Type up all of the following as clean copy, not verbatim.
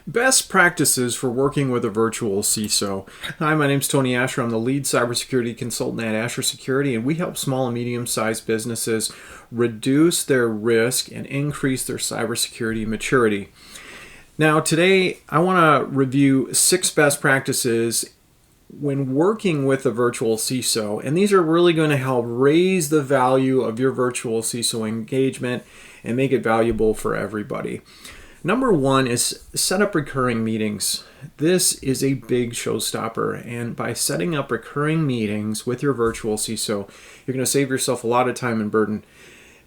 Best practices for working with a virtual CISO. Hi, my name's Tony Asher. I'm the lead cybersecurity consultant at Asher Security, and we help small and medium-sized businesses reduce their risk and increase their cybersecurity maturity. Now, today I want to review 6 best practices when working with a virtual CISO, and these are really going to help raise the value of your virtual CISO engagement and make it valuable for everybody. Number 1 is set up recurring meetings. This is a big showstopper, and by setting up recurring meetings with your virtual CISO, you're going to save yourself a lot of time and burden.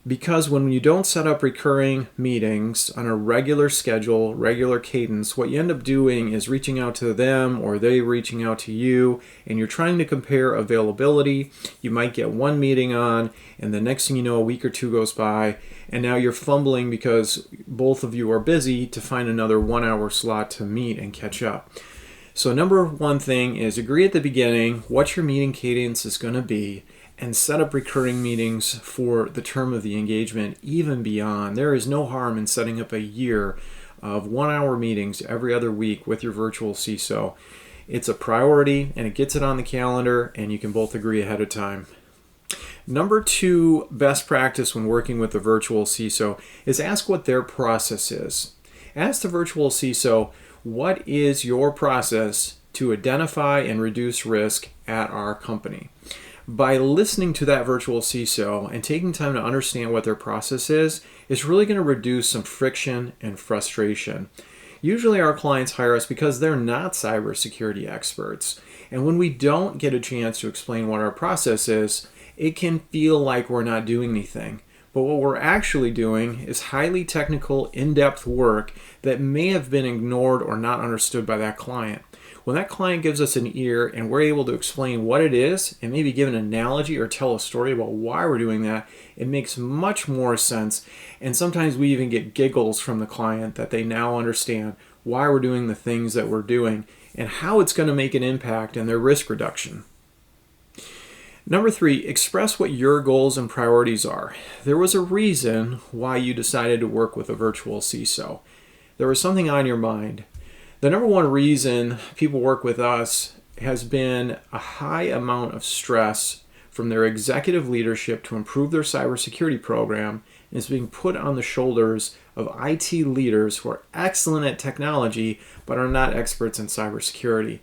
Because when you don't set up recurring meetings on a regular schedule, regular cadence, what you end up doing is reaching out to them or they reaching out to you, and you're trying to compare availability. You might get one meeting on, and the next thing you know, a week or two goes by, and now you're fumbling because both of you are busy to find another 1-hour slot to meet and catch up. So number 1 thing is agree at the beginning what your meeting cadence is going to be, and set up recurring meetings for the term of the engagement, even beyond. There is no harm in setting up a year of 1-hour meetings every other week with your virtual CISO. It's a priority, and it gets it on the calendar, and you can both agree ahead of time. Number 2 best practice when working with a virtual CISO is ask what their process is. Ask the virtual CISO, what is your process to identify and reduce risk at our company? By listening to that virtual CISO and taking time to understand what their process is, it's really going to reduce some friction and frustration. Usually our clients hire us because they're not cybersecurity experts. And when we don't get a chance to explain what our process is, it can feel like we're not doing anything. But what we're actually doing is highly technical, in-depth work that may have been ignored or not understood by that client. When that client gives us an ear and we're able to explain what it is and maybe give an analogy or tell a story about why we're doing that, it makes much more sense. And sometimes we even get giggles from the client that they now understand why we're doing the things that we're doing and how it's going to make an impact in their risk reduction. Number 3, express what your goals and priorities are. There was a reason why you decided to work with a virtual CISO. There was something on your mind. The number 1 reason people work with us has been a high amount of stress from their executive leadership to improve their cybersecurity program, and it's being put on the shoulders of IT leaders who are excellent at technology but are not experts in cybersecurity.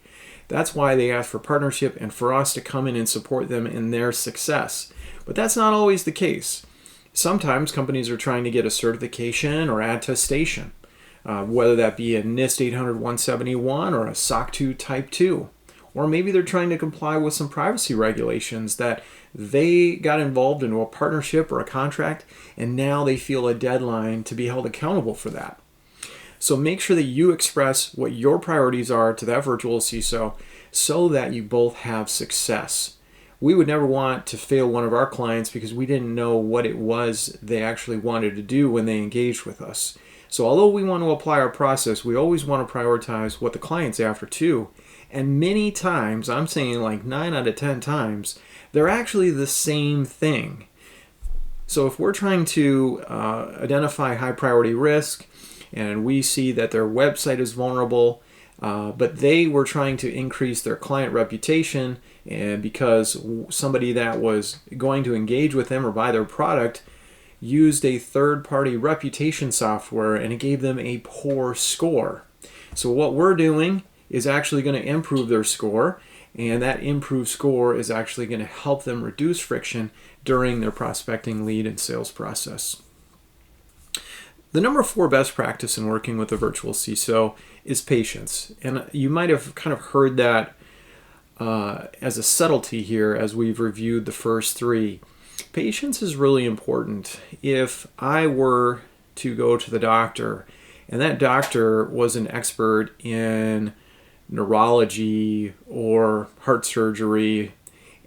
That's why they ask for partnership and for us to come in and support them in their success. But that's not always the case. Sometimes companies are trying to get a certification or attestation. Whether that be a NIST 800-171 or a SOC 2 Type 2. Or maybe they're trying to comply with some privacy regulations that they got involved into a partnership or a contract, and now they feel a deadline to be held accountable for that. So make sure that you express what your priorities are to that virtual CISO so that you both have success. We would never want to fail one of our clients because we didn't know what it was they actually wanted to do when they engaged with us. So although we want to apply our process, we always want to prioritize what the client's after too. And many times, I'm saying like 9 out of 10 times, they're actually the same thing. So if we're trying to identify high priority risk and we see that their website is vulnerable, but they were trying to increase their client reputation, and because somebody that was going to engage with them or buy their product used a third-party reputation software and it gave them a poor score. So what we're doing is actually going to improve their score, and that improved score is actually going to help them reduce friction during their prospecting, lead, and sales process. The number 4 best practice in working with a virtual CISO is patience. And you might have kind of heard that as a subtlety here as we've reviewed the first 3. Patience is really important. If I were to go to the doctor and that doctor was an expert in neurology or heart surgery,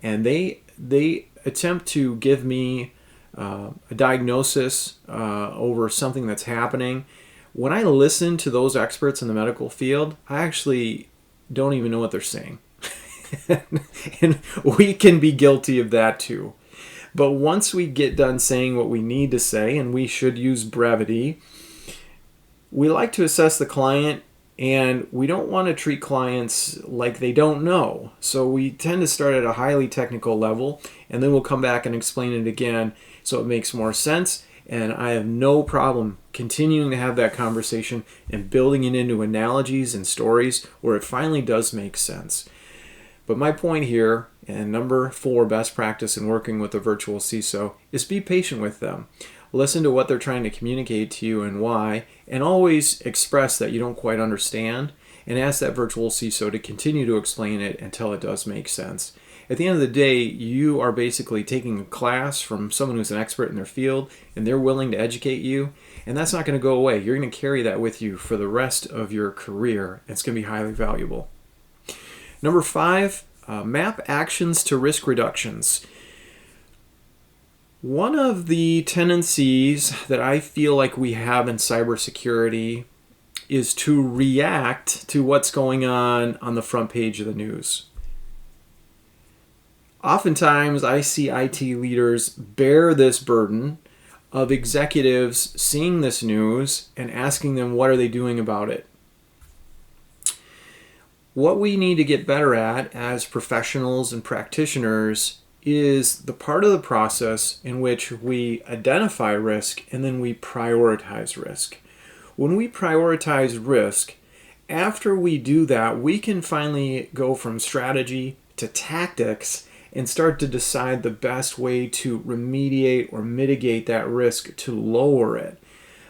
and they attempt to give me a diagnosis over something that's happening, when I listen to those experts in the medical field, I actually don't even know what they're saying. And we can be guilty of that too. But once we get done saying what we need to say, and we should use brevity, we like to assess the client And we don't want to treat clients like they don't know. So we tend to start at a highly technical level, and then we'll come back and explain it again so it makes more sense. And I have no problem continuing to have that conversation and building it into analogies and stories where it finally does make sense. But my point here, and number 4 best practice in working with a virtual CISO, is be patient with them. Listen to what they're trying to communicate to you and why, and always express that you don't quite understand, and ask that virtual CISO to continue to explain it until it does make sense. At the end of the day, you are basically taking a class from someone who's an expert in their field, and they're willing to educate you, and that's not going to go away. You're going to carry that with you for the rest of your career. It's going to be highly valuable. Number 5, map actions to risk reductions. One of the tendencies that I feel like we have in cybersecurity is to react to what's going on the front page of the news. Oftentimes, I see IT leaders bear this burden of executives seeing this news and asking them what are they doing about it. What we need to get better at as professionals and practitioners is the part of the process in which we identify risk and then we prioritize risk. When we prioritize risk, after we do that, we can finally go from strategy to tactics and start to decide the best way to remediate or mitigate that risk to lower it.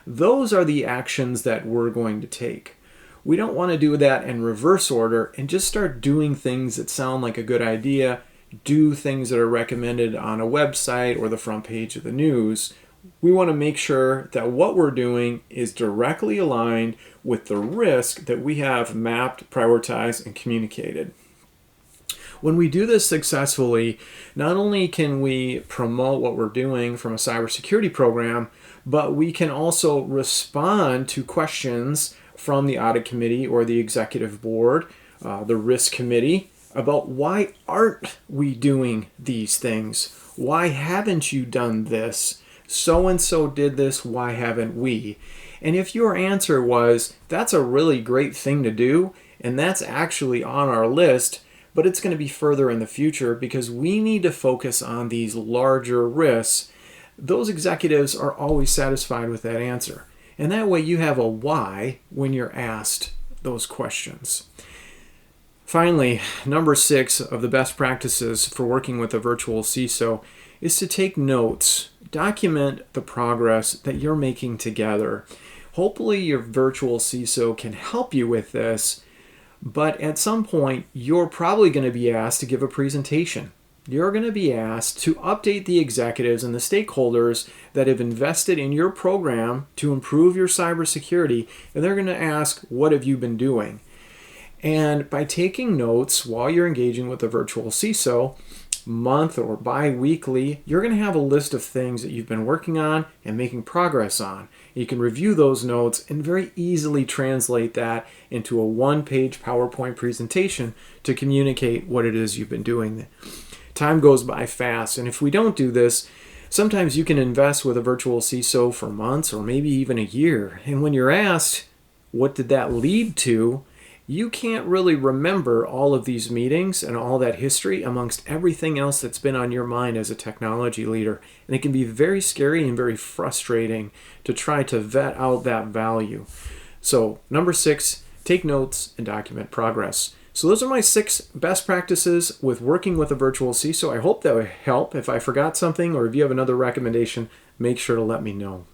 Those are the actions that we're going to take. We don't want to do that in reverse order and just start doing things that sound like a good idea, do things that are recommended on a website or the front page of the news. We want to make sure that what we're doing is directly aligned with the risk that we have mapped, prioritized, and communicated. When we do this successfully, not only can we promote what we're doing from a cybersecurity program, but we can also respond to questions from the audit committee or the executive board, the risk committee, about why aren't we doing these things? Why haven't you done this? So-and-so did this, why haven't we? And if your answer was, that's a really great thing to do, and that's actually on our list, but it's going to be further in the future because we need to focus on these larger risks, those executives are always satisfied with that answer. And that way you have a why when you're asked those questions. Finally, number 6 of the best practices for working with a virtual CISO is to take notes. Document the progress that you're making together. Hopefully your virtual CISO can help you with this, but at some point you're probably going to be asked to give a presentation. You're going to be asked to update the executives and the stakeholders that have invested in your program to improve your cybersecurity, and they're going to ask, what have you been doing? And by taking notes while you're engaging with a virtual CISO, month or bi-weekly, you're going to have a list of things that you've been working on and making progress on. You can review those notes and very easily translate that into a one-page PowerPoint presentation to communicate what it is you've been doing. Time goes by fast, and if we don't do this, sometimes you can invest with a virtual CISO for months or maybe even a year. And when you're asked, what did that lead to? You can't really remember all of these meetings and all that history amongst everything else that's been on your mind as a technology leader. And it can be very scary and very frustrating to try to vet out that value. So, number 6, take notes and document progress. So those are my 6 best practices with working with a virtual CISO. I hope that would help. If I forgot something or if you have another recommendation, make sure to let me know.